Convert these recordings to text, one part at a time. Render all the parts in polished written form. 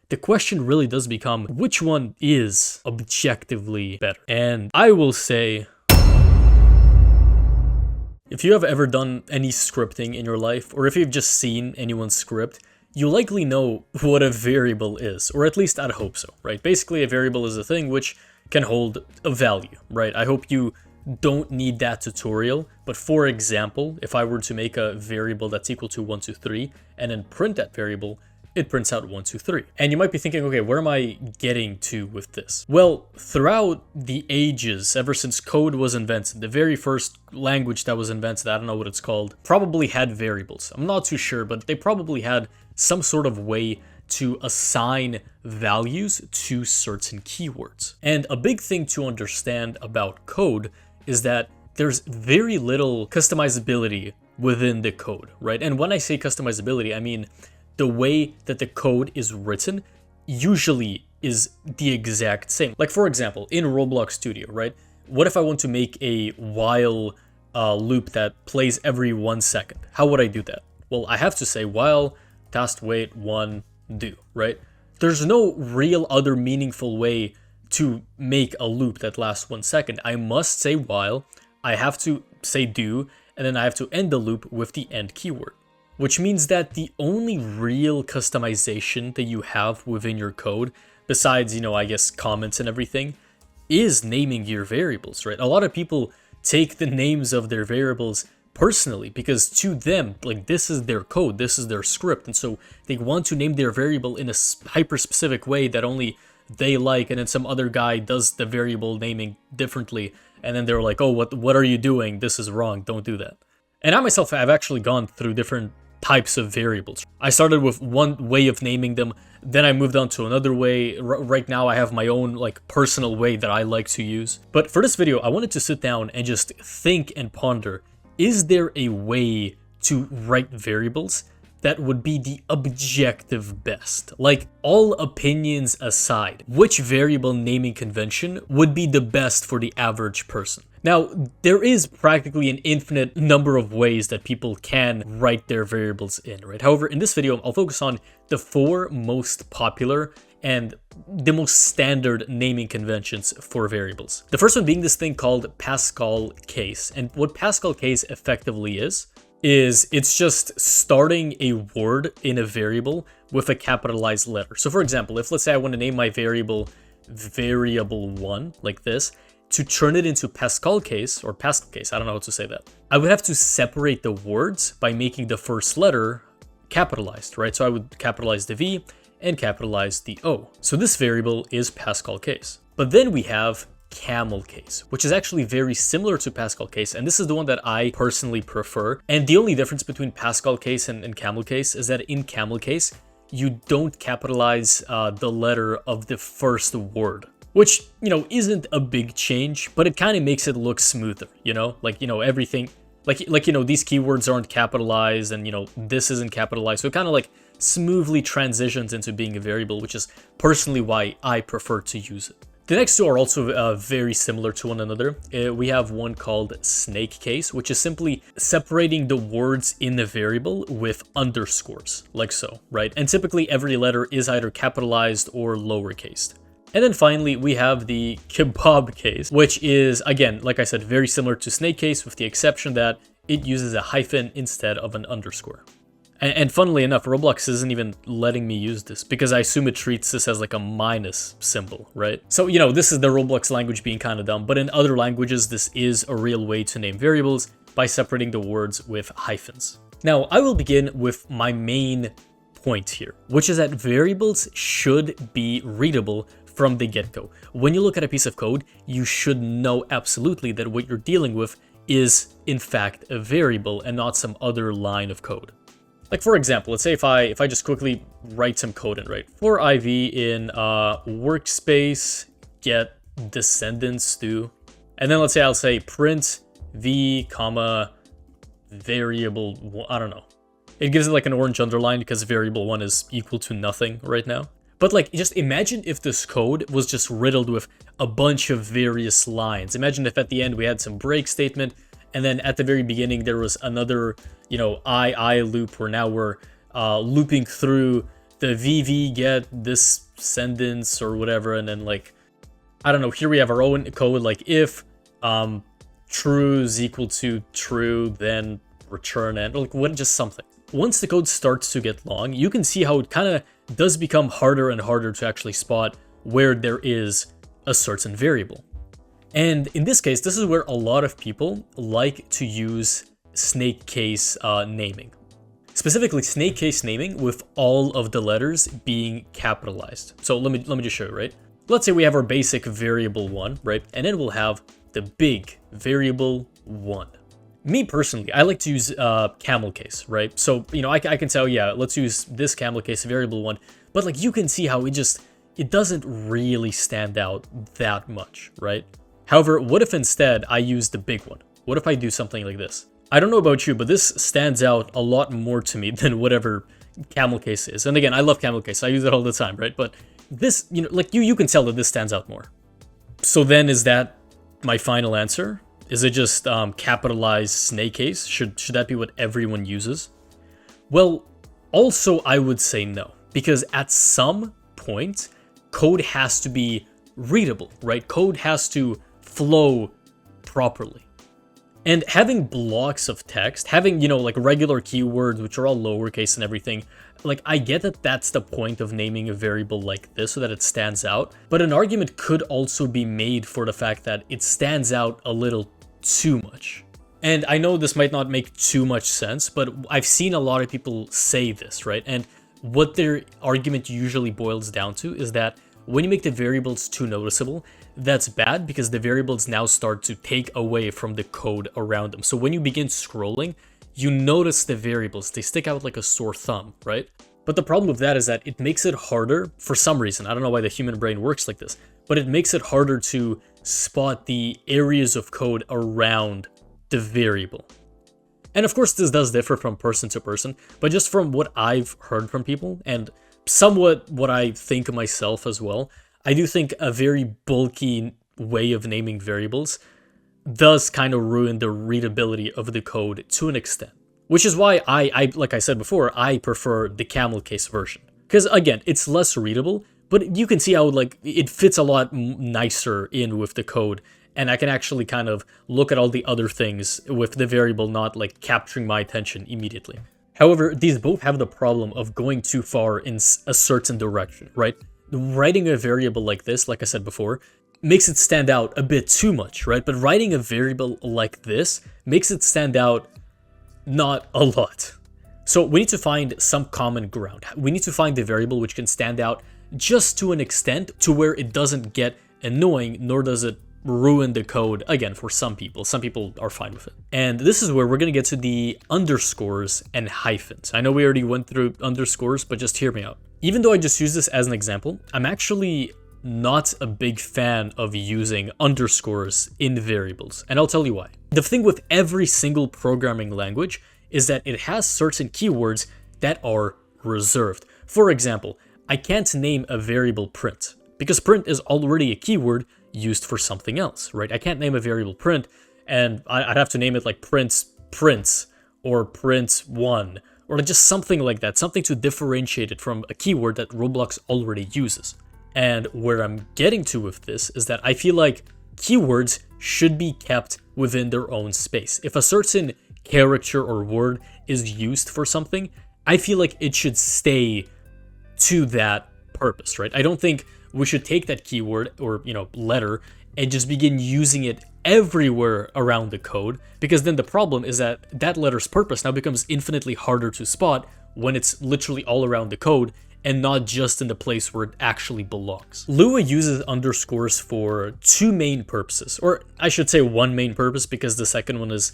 the question really does become, which one is objectively better? And I will say, if you have ever done any scripting in your life, or if you've just seen anyone's script, you likely know what a variable is, or at least I'd hope so, right? Basically, a variable is a thing which can hold a value, right? I hope you don't need that tutorial, but for example, if I were to make a variable that's equal to 1, 2, 3, and then print that variable, it prints out 1, 2, 3. And you might be thinking, okay, where am I getting to with this? Well, throughout the ages, ever since code was invented, the very first language that was invented, I don't know what it's called, probably had variables. I'm not too sure, but they probably had some sort of way to assign values to certain keywords. And a big thing to understand about code is that there's very little customizability within the code, right? And when I say customizability, I mean the way that the code is written usually is the exact same. Like for example, in Roblox Studio, right? What if I want to make a while loop that plays every 1 second? How would I do that? Well, I have to say while test wait 1 do, right? There's no real other meaningful way to make a loop that lasts 1 second. I must say while, I have to say do, and then I have to end the loop with the end keyword. Which means that the only real customization that you have within your code, besides, I guess comments and everything, is naming your variables, right? A lot of people take the names of their variables personally because to them, like this is their code, this is their script. And so they want to name their variable in a hyper specific way that only they like. And then some other guy does the variable naming differently. And then they're like, oh, what are you doing? This is wrong. Don't do that. And I myself have actually gone through different types of variables. I started with one way of naming them, then I moved on to another way. Right now I have my own like personal way that I like to use. But for this video, I wanted to sit down and just think and ponder, is there a way to write variables that would be the objective best? Like all opinions aside, which variable naming convention would be the best for the average person? Now, there is practically an infinite number of ways that people can write their variables in, right? However, in this video, I'll focus on the 4 most popular and the most standard naming conventions for variables. The first one being this thing called Pascal case. And what Pascal case effectively is it's just starting a word in a variable with a capitalized letter. So for example, if let's say I want to name my variable variable1 like this, to turn it into Pascal case, or Pascal case, I don't know how to say that, I would have to separate the words by making the first letter capitalized, right? So I would capitalize the V and capitalize the O. So this variable is Pascal case. But then we have camel case, which is actually very similar to Pascal case, and this is the one that I personally prefer. And the only difference between Pascal case and camel case is that in camel case, you don't capitalize the letter of the first word. Which, isn't a big change, but it kind of makes it look smoother, like, everything, like, these keywords aren't capitalized and, this isn't capitalized. So it kind of like smoothly transitions into being a variable, which is personally why I prefer to use it. The next 2 are also very similar to one another. We have one called snake case, which is simply separating the words in the variable with underscores, like so, right? And typically every letter is either capitalized or lowercased. And then finally, we have the kebab case, which is, again, like I said, very similar to snake case with the exception that it uses a hyphen instead of an underscore. And funnily enough, Roblox isn't even letting me use this because I assume it treats this as like a minus symbol, right? So, this is the Roblox language being kind of dumb, but in other languages, this is a real way to name variables by separating the words with hyphens. Now, I will begin with my main point here, which is that variables should be readable from the get-go. When you look at a piece of code, you should know absolutely that what you're dealing with is in fact a variable and not some other line of code. Like for example, let's say if I just quickly write some code in, right? For IV in workspace get descendants to, and then let's say I'll say print v comma variable, I don't know. It gives it like an orange underline because variable 1 is equal to nothing right now. But like, just imagine if this code was just riddled with a bunch of various lines. Imagine if at the end we had some break statement, and then at the very beginning there was another, I loop where now we're looping through the VV get this sentence or whatever, and then like, I don't know, here we have our own code, like if true is equal to true, then return and like what, just something. Once the code starts to get long, you can see how it kind of does become harder and harder to actually spot where there is a certain variable. And in this case, this is where a lot of people like to use snake case naming. Specifically, snake case naming with all of the letters being capitalized. So let me just show you, right? Let's say we have our basic variable 1, right? And then we'll have the big variable 1. Me personally, I like to use camel case, right? So, you know, I can say, oh yeah, let's use this camel case variable 1. But like you can see how it doesn't really stand out that much, right? However, what if instead I use the big one? What if I do something like this? I don't know about you, but this stands out a lot more to me than whatever camel case is. And again, I love camel case. I use it all the time, right? But this, you know, like you can tell that this stands out more. So then is that my final answer? Is it just capitalized snake case? Should that be what everyone uses? Well, also I would say no, because at some point, code has to be readable, right? Code has to flow properly. And having blocks of text, having, you know, like regular keywords, which are all lowercase and everything, like I get that that's the point of naming a variable like this so that it stands out, but an argument could also be made for the fact that it stands out a little too much. And I know this might not make too much sense, but I've seen a lot of people say this, right? And what their argument usually boils down to is that when you make the variables too noticeable, that's bad because the variables now start to take away from the code around them. So when you begin scrolling, you notice the variables, they stick out like a sore thumb, right? But the problem with that is that it makes it harder for some reason. I don't know why the human brain works like this, but it makes it harder to spot the areas of code around the variable. And of course, this does differ from person to person, but just from what I've heard from people and somewhat what I think myself as well, I do think a very bulky way of naming variables does kind of ruin the readability of the code to an extent. Which is why I like I said before, I prefer the camel case version. Because again, it's less readable, but you can see how like it fits a lot nicer in with the code. And I can actually kind of look at all the other things with the variable not like capturing my attention immediately. However, these both have the problem of going too far in a certain direction, right? Writing a variable like this, like I said before, makes it stand out a bit too much, right? But writing a variable like this makes it stand out not a lot. So we need to find some common ground. We need to find the variable which can stand out just to an extent to where it doesn't get annoying, nor does it ruin the code, again, for some people. Some people are fine with it. And this is where we're going to get to the underscores and hyphens. I know we already went through underscores, but just hear me out. Even though I just use this as an example, I'm actually not a big fan of using underscores in variables, and I'll tell you why. The thing with every single programming language is that it has certain keywords that are reserved. For example, I can't name a variable print, because print is already a keyword used for something else, right? I can't name a variable print, and I'd have to name it like prints, or print1, or just something like that, something to differentiate it from a keyword that Roblox already uses. And where I'm getting to with this is that I feel like keywords should be kept within their own space. If a certain character or word is used for something, I feel like it should stay to that purpose, right? I don't think we should take that keyword or, letter and just begin using it everywhere around the code, because then the problem is that that letter's purpose now becomes infinitely harder to spot when it's literally all around the code and not just in the place where it actually belongs. Lua uses underscores for two main purposes, or I should say one main purpose, because the second one is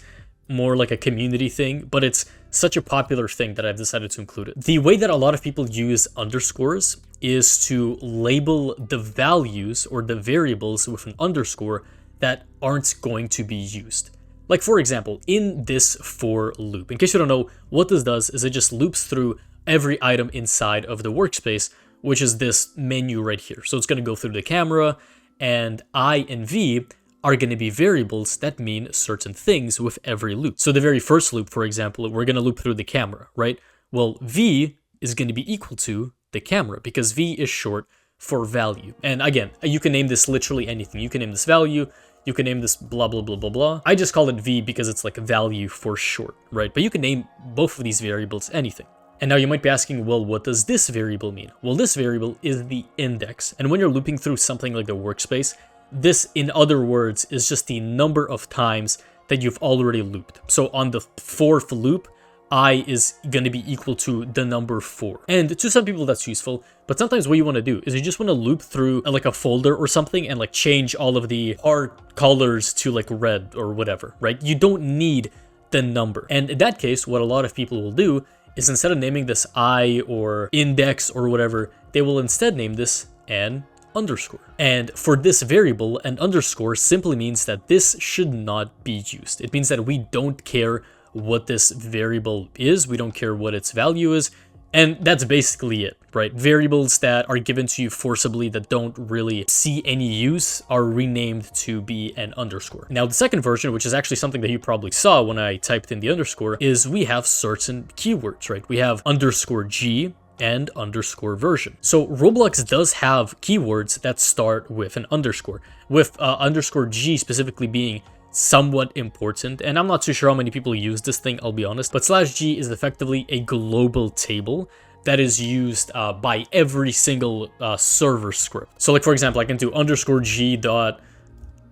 more like a community thing, but it's such a popular thing that I've decided to include it. The way that a lot of people use underscores is to label the values or the variables with an underscore that aren't going to be used. Like for example, in this for loop, in case you don't know, what this does is it just loops through every item inside of the workspace, which is this menu right here. So it's going to go through the camera, and I and V are going to be variables that mean certain things with every loop. So the very first loop, for example, we're going to loop through the camera, right? Well, V is going to be equal to the camera, because V is short for value. And again, you can name this literally anything. You can name this value, you can name this blah, blah, blah, blah, blah. I just call it V because it's like value for short, right? But you can name both of these variables anything. And now you might be asking, well, what does this variable mean? Well, this variable is the index. And when you're looping through something like the workspace, this, in other words, is just the number of times that you've already looped. So on the 4th loop, I is going to be equal to the number 4. And to some people that's useful, but sometimes what you want to do is you just want to loop through like a folder or something and like change all of the hard colors to like red or whatever, right? You don't need the number. And in that case, what a lot of people will do is instead of naming this I or index or whatever, they will instead name this an underscore. And for this variable, an underscore simply means that this should not be used. It means that we don't care what this variable is, we don't care what its value is, and that's basically it, right? Variables that are given to you forcibly that don't really see any use are renamed to be an underscore. Now, the second version, which is actually something that you probably saw when I typed in the underscore, is we have certain keywords, right? We have underscore G and underscore version. So Roblox does have keywords that start with an underscore, with underscore G specifically being somewhat important, and I'm not too sure how many people use this thing, I'll be honest, but /G is effectively a global table that is used by every single server script. So like, for example, I can do underscore G dot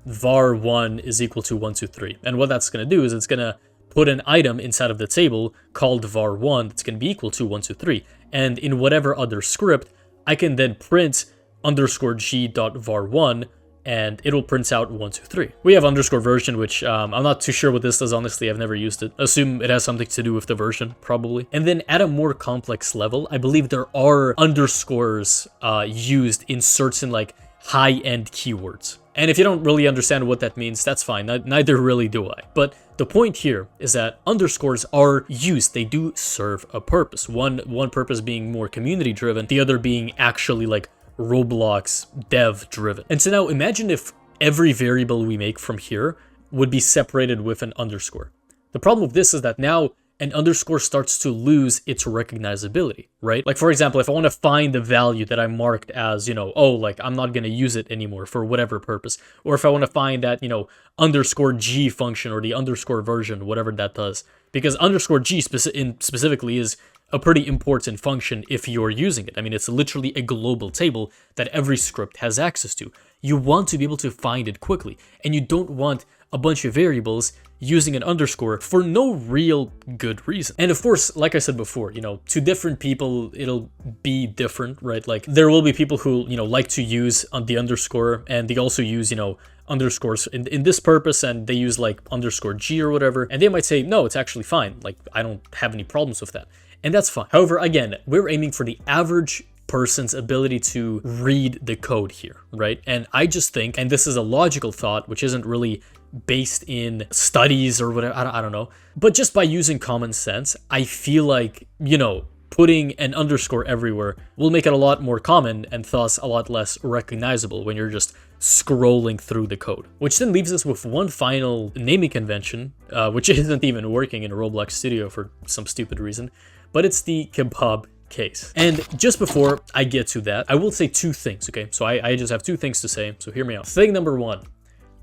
var1 is equal to 123, and what that's going to do is it's going to put an item inside of the table called var1 that's going to be equal to 123, and in whatever other script, I can then print underscore G dot var1 and it'll print out 123. We have underscore version, which I'm not too sure what this does, honestly. I've never used it. Assume it has something to do with the version, probably. And then at a more complex level, I believe there are underscores used in certain like high-end keywords. And if you don't really understand what that means, that's fine. Neither really do I. But the point here is that underscores are used. They do serve a purpose. One purpose being more community-driven, the other being actually like Roblox dev driven. And so now imagine if every variable we make from here would be separated with an underscore. The problem with this is that now an underscore starts to lose its recognizability, right? Like, for example, if I want to find the value that I marked as, you know, oh, like I'm not going to use it anymore for whatever purpose, or if I want to find that, you know, underscore G function or the underscore version, whatever that does, because underscore G specifically is a pretty important function if you're using it. I mean, it's literally a global table that every script has access to. You want to be able to find it quickly, and you don't want a bunch of variables using an underscore for no real good reason. And of course, like I said before, you know, to different people, it'll be different, right? Like there will be people who, you know, like to use the underscore, and they also use, you know, underscores in this purpose, and they use like underscore G or whatever, and they might say, no, it's actually fine. Like I don't have any problems with that. And that's fine. However, again, we're aiming for the average person's ability to read the code here, right? And I just think, and this is a logical thought, which isn't really based in studies or whatever, I don't know, but just by using common sense, I feel like, you know, putting an underscore everywhere will make it a lot more common and thus a lot less recognizable when you're just scrolling through the code. Which then leaves us with one final naming convention, which isn't even working in Roblox Studio for some stupid reason, but it's the kebab case. And just before I get to that, I will say two things, okay? So I just have two things to say, so hear me out. Thing number one.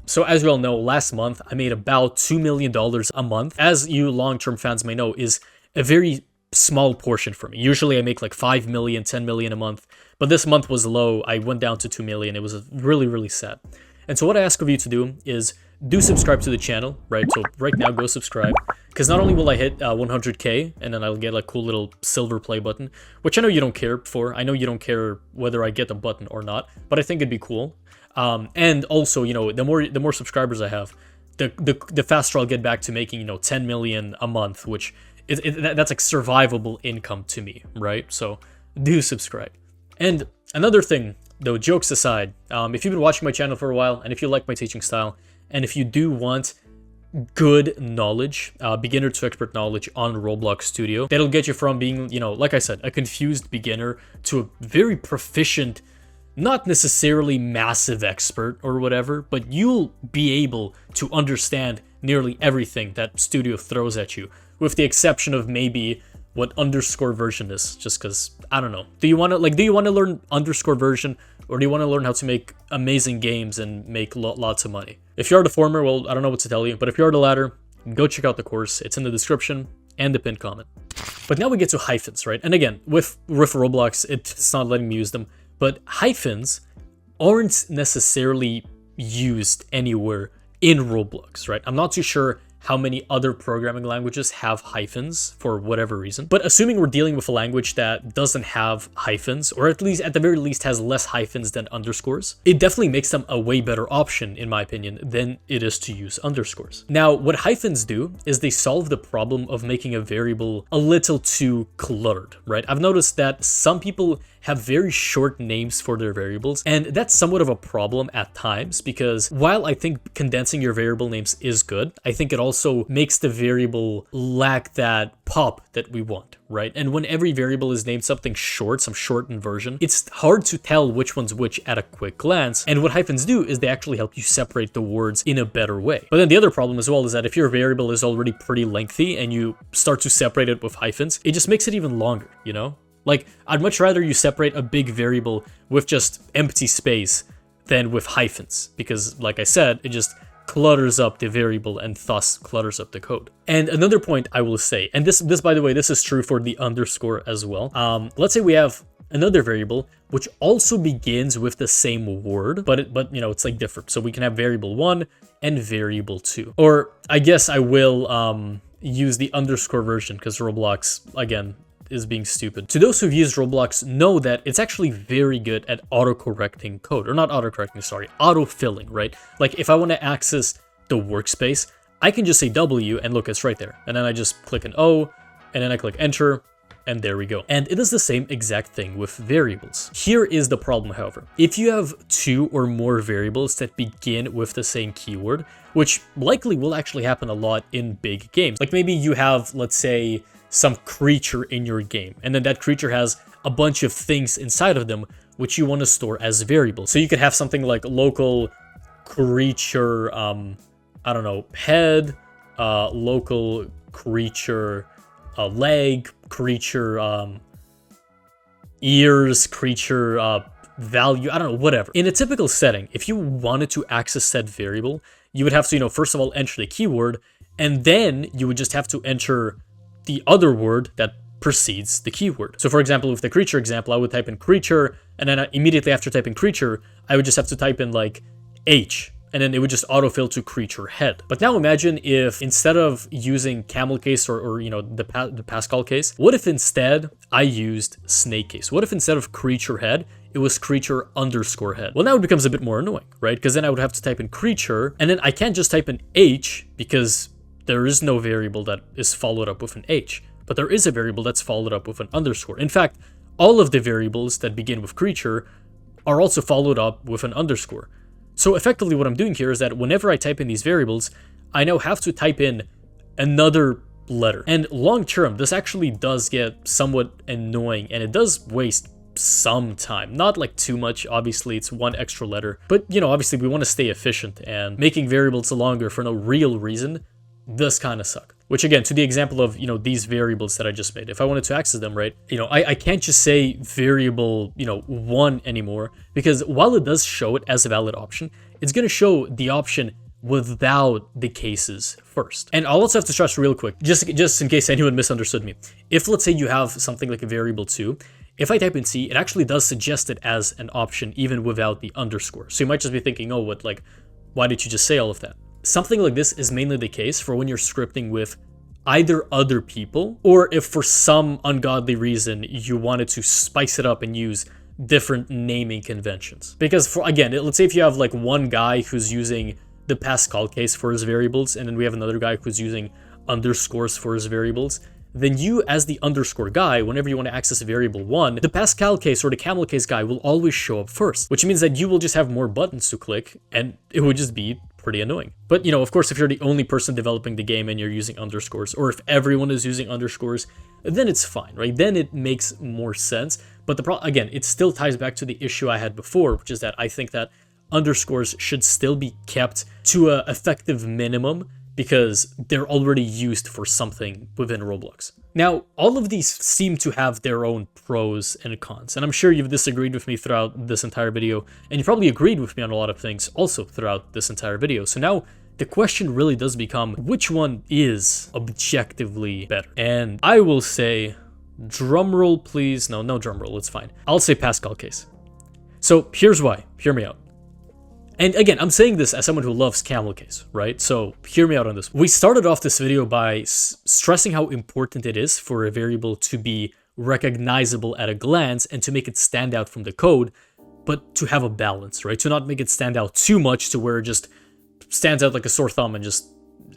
So as you all know, last month I made about $2 million a month. As you long-term fans may know, is a very small portion for me. Usually I make like 5 million, 10 million a month, but this month was low. I went down to 2 million. It was really, really sad. And so what I ask of you to do is do subscribe to the channel, right? So right now, go subscribe, because not only will I hit 100K, and then I'll get a cool little silver play button, which I know you don't care for. I know you don't care whether I get a button or not, but I think it'd be cool. And also, you know, the more subscribers I have, the faster I'll get back to making, you know, 10 million a month, which that's like survivable income to me, right? So do subscribe. And another thing, though, jokes aside, if you've been watching my channel for a while, and if you like my teaching style, and if you do want good knowledge, beginner to expert knowledge on Roblox Studio, that'll get you from being, you know, like I said, a confused beginner to a very proficient, not necessarily massive expert or whatever, but you'll be able to understand nearly everything that Studio throws at you, with the exception of maybe what underscore version is, just because, I don't know. Do you want to learn underscore version, or do you want to learn how to make amazing games and make lots of money? If you're the former, well, I don't know what to tell you, but if you're the latter, go check out the course. It's in the description and the pinned comment. But now we get to hyphens, right? And again, with Roblox, it's not letting me use them, but hyphens aren't necessarily used anywhere in Roblox, right? I'm not too sure how many other programming languages have hyphens for whatever reason. But assuming we're dealing with a language that doesn't have hyphens, or at least at the very least has less hyphens than underscores, it definitely makes them a way better option, in my opinion, than it is to use underscores. Now, what hyphens do is they solve the problem of making a variable a little too cluttered, right? I've noticed that some people have very short names for their variables, and that's somewhat of a problem at times, because while I think condensing your variable names is good, I think it also makes the variable lack that pop that we want, right? And when every variable is named something short, some shortened version, it's hard to tell which one's which at a quick glance. And what hyphens do is they actually help you separate the words in a better way. But then the other problem as well is that if your variable is already pretty lengthy and you start to separate it with hyphens, it just makes it even longer, you know? Like, I'd much rather you separate a big variable with just empty space than with hyphens, because like I said, it just clutters up the variable and thus clutters up the code. And another point I will say, and this by the way, this is true for the underscore as well. Let's say we have another variable which also begins with the same word, but you know, it's like different. So we can have variable 1 and variable 2. Or I guess I will use the underscore version because Roblox, again, is being stupid. To those who've used Roblox know that it's actually very good at autocorrecting code, or not autocorrecting, sorry, autofilling, right? Like if I want to access the workspace, I can just say W and look, it's right there. And then I just click an O and then I click enter and there we go. And it is the same exact thing with variables. Here is the problem, however. If you have 2 or more variables that begin with the same keyword, which likely will actually happen a lot in big games, like maybe you have, let's say, some creature in your game, and then that creature has a bunch of things inside of them which you want to store as variables. So you could have something like local creature, I don't know, head, local creature, leg, creature, ears, creature, value, I don't know, whatever. In a typical setting, if you wanted to access said variable, you would have to, you know, first of all, enter the keyword, and then you would just have to enter the other word that precedes the keyword. So for example, with the creature example, I would type in creature, and then immediately after typing creature, I would just have to type in like H, and then it would just autofill to creature head. But now imagine if instead of using camel case or you know, the Pascal case, what if instead I used snake case? What if instead of creature head, it was creature underscore head? Well, now it becomes a bit more annoying, right? Because then I would have to type in creature, and then I can't just type in H because there is no variable that is followed up with an H, but there is a variable that's followed up with an underscore. In fact, all of the variables that begin with creature are also followed up with an underscore. So effectively what I'm doing here is that whenever I type in these variables, I now have to type in another letter. And long term, this actually does get somewhat annoying, and it does waste some time. Not like too much, obviously it's one extra letter, but you know, obviously we want to stay efficient, and making variables longer for no real reason does kind of suck. Which again, to the example of, you know, these variables that I just made, if I wanted to access them, right, you know, I can't just say variable, you know, 1 anymore, because while it does show it as a valid option, it's going to show the option without the cases first. And I'll also have to stress real quick, just in case anyone misunderstood me. If let's say you have something like a variable 2, if I type in C, it actually does suggest it as an option even without the underscore. So you might just be thinking, oh, what, like, why did you just say all of that? Something like this is mainly the case for when you're scripting with either other people, or if for some ungodly reason you wanted to spice it up and use different naming conventions. Because for, again, let's say if you have like one guy who's using the Pascal case for his variables, and then we have another guy who's using underscores for his variables, then you, as the underscore guy, whenever you want to access variable 1, the Pascal case or the camel case guy will always show up first, which means that you will just have more buttons to click, and it would just be pretty annoying. But, you know, of course, if you're the only person developing the game and you're using underscores, or if everyone is using underscores, then it's fine, right? Then it makes more sense. But again, it still ties back to the issue I had before, which is that I think that underscores should still be kept to an effective minimum, because they're already used for something within Roblox. Now, all of these seem to have their own pros and cons, and I'm sure you've disagreed with me throughout this entire video, and you probably agreed with me on a lot of things also throughout this entire video. So now, the question really does become, which one is objectively better? And I will say, drumroll please, no drumroll, it's fine. I'll say Pascal case. So here's why, hear me out. And again, I'm saying this as someone who loves camel case, right? So hear me out on this. We started off this video by stressing how important it is for a variable to be recognizable at a glance and to make it stand out from the code, but to have a balance, right? To not make it stand out too much to where it just stands out like a sore thumb and just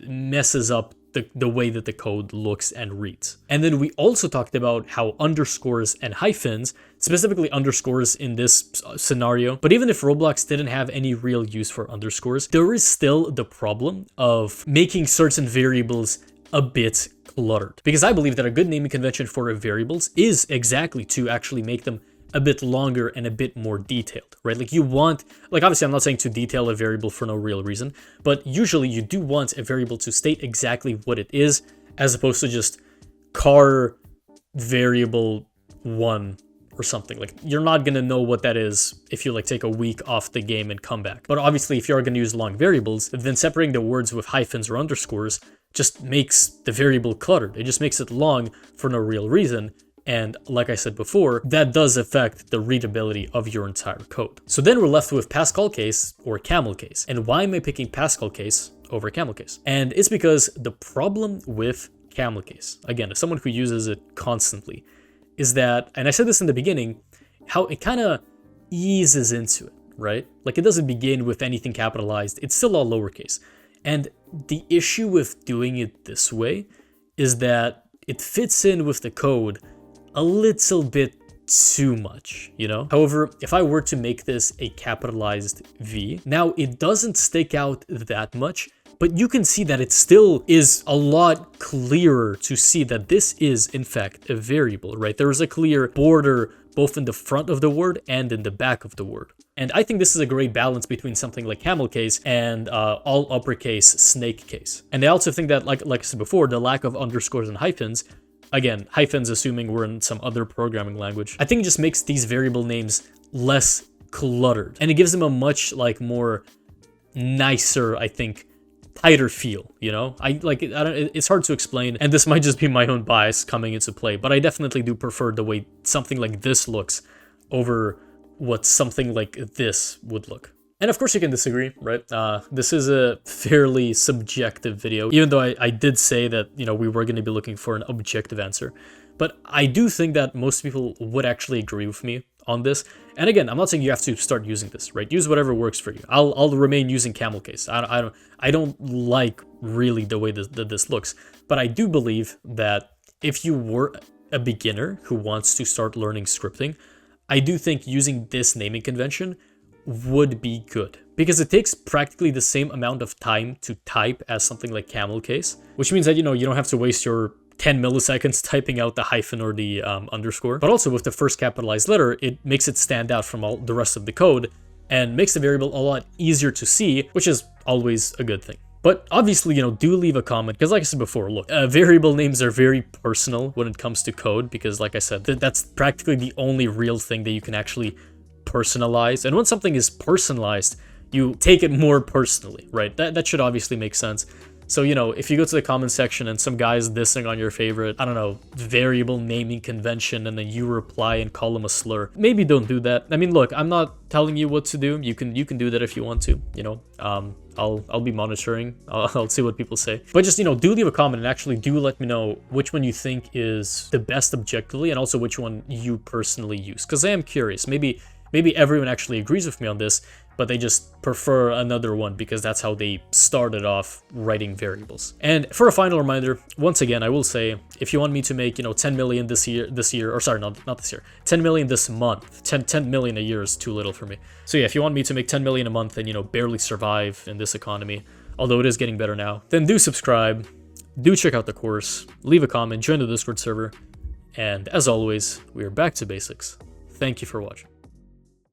messes up the way that the code looks and reads. And then we also talked about how underscores and hyphens, specifically underscores in this scenario, but even if Roblox didn't have any real use for underscores, there is still the problem of making certain variables a bit cluttered. Because I believe that a good naming convention for variables is exactly to actually make them a bit longer and a bit more detailed, right? Like you want, like obviously I'm not saying to detail a variable for no real reason, but usually you do want a variable to state exactly what it is, as opposed to just car variable 1 or something. Like you're not gonna know what that is if you like take a week off the game and come back. But obviously if you're gonna use long variables, then separating the words with hyphens or underscores just makes the variable cluttered. It just makes it long for no real reason. And like I said before, that does affect the readability of your entire code. So then we're left with Pascal case or camel case. And why am I picking Pascal case over camel case? And it's because the problem with camel case, again, as someone who uses it constantly, is that, and I said this in the beginning, how it kind of eases into it, right? Like it doesn't begin with anything capitalized. It's still all lowercase. And the issue with doing it this way is that it fits in with the code a little bit too much, you know? However, if I were to make this a capitalized V, now it doesn't stick out that much, but you can see that it still is a lot clearer to see that this is in fact a variable, right? There is a clear border both in the front of the word and in the back of the word. And I think this is a great balance between something like camel case and all uppercase snake case. And I also think that, like I said before, the lack of underscores and hyphens, again, hyphens assuming we're in some other programming language, I think it just makes these variable names less cluttered. And it gives them a much like more nicer, I think, tighter feel, you know? It's hard to explain, and this might just be my own bias coming into play, but I definitely do prefer the way something like this looks over what something like this would look. And of course you can disagree, right? This is a fairly subjective video, even though I did say that, you know, we were going to be looking for an objective answer. But I do think that most people would actually agree with me on this. And again, I'm not saying you have to start using this, right? Use whatever works for you. I'll remain using camel case. I don't like really the way that this looks, but I do believe that if you were a beginner who wants to start learning scripting, I do think using this naming convention would be good, because it takes practically the same amount of time to type as something like camel case, which means that, you know, you don't have to waste your 10 milliseconds typing out the hyphen or the underscore. But also with the first capitalized letter, it makes it stand out from all the rest of the code and makes the variable a lot easier to see, which is always a good thing. But obviously, you know, do leave a comment, because like I said before, look, variable names are very personal when it comes to code, because like I said, that's practically the only real thing that you can actually personalized. And when something is personalized, you take it more personally, right? That should obviously make sense. So, you know, if you go to the comment section and some guy's dissing on your favorite, I don't know, variable naming convention, and then you reply and call him a slur, maybe don't do that. I mean, look, I'm not telling you what to do. You can do that if you want to, you know. I'll be monitoring. I'll see what people say. But just, you know, do leave a comment and actually do let me know which one you think is the best objectively, and also which one you personally use, because I am curious. Maybe everyone actually agrees with me on this, but they just prefer another one because that's how they started off writing variables. And for a final reminder, once again, I will say, if you want me to make, you know, 10 million this year, or sorry, not this year, 10 million this month, 10 million a year is too little for me. So yeah, if you want me to make 10 million a month and, you know, barely survive in this economy, although it is getting better now, then do subscribe, do check out the course, leave a comment, join the Discord server, and as always, we are back to basics. Thank you for watching.